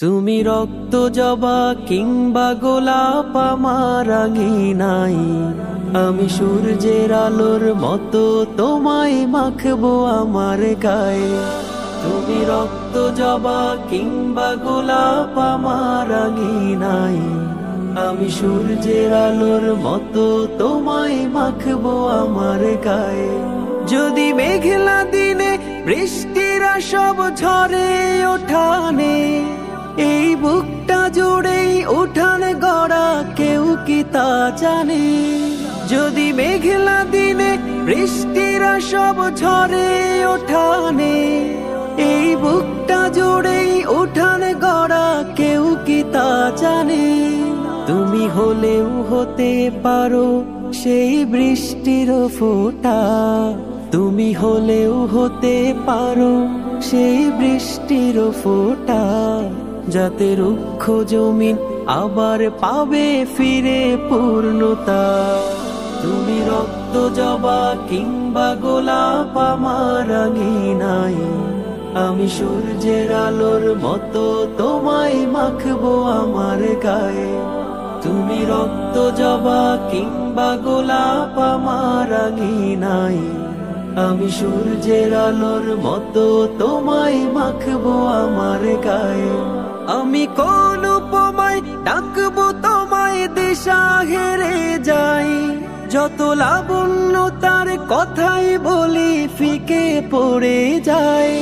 তুমি রক্ত জবা কিংবা গোলাপ আমার আঙিনাই, আমি সূর্যের আলোর মতো তোমায় মাখবো আমার গায়ে। তুমি রক্ত জবা কিংবা গোলাপ আমার আঙিনাই, আমি সূর্যের আলোর মতো তোমায় মাখবো আমার গায়ে। যদি মেঘলা দিনে বৃষ্টিরা সব ঝরে ওঠানে, এই বুকটা জুড়েই উঠান গড়া কেউ কি তা জানে। যদি মেঘলা দিনে বৃষ্টিরা সব ঝরে ওঠানে, এই বুকটা জুড়েই উঠান গড়া কেউ কি তা জানে। তুমি হলেও হতে পারো সেই বৃষ্টির ফোঁটা, তুমি হলেও হতে পারো সেই বৃষ্টির ফোঁটা, যাতে রুক্ষ জমিন আবার পাবে ফিরে পূর্ণতা। তুমি রক্ত জবা কিংবা গোলাপ আমার আঙিনাই, আমি সূর্যের আলোর মতো তোমায় মাখবো আমার গায়ে। তুমি রক্ত জবা কিংবা গোলাপ আমার আঙিনাই, আমি সূর্যের আলোর মতো তোমায় মাখবো আমার গায়ে। আমি কোন উপমায় ডাকবো তোমায় দিশা হেরে যাই, যত লাবণ্য তার কথাই বলি ফিকে পড়ে যায়।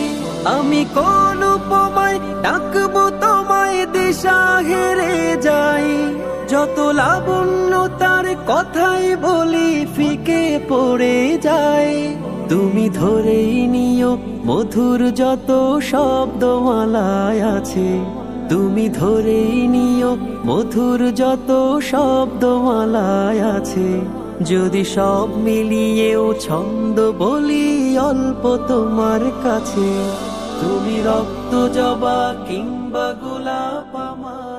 আমি কোন উপমায় ডাকবো তোমায় দিশা হেরে যাই, যত লাবণ্য তার কথাই বলি ফিকে পড়ে যায়। তুমি ধরেই নিও মধুর যত শব্দমালায় আছে, তুমি ধরেই নিও মধুর যত শব্দমালায় আছে। যদি সব মিলিয়েও ছন্দ বলি অল্প তোমার কাছে, তুমি রক্ত জবা কিংবা গোলাপ আমার।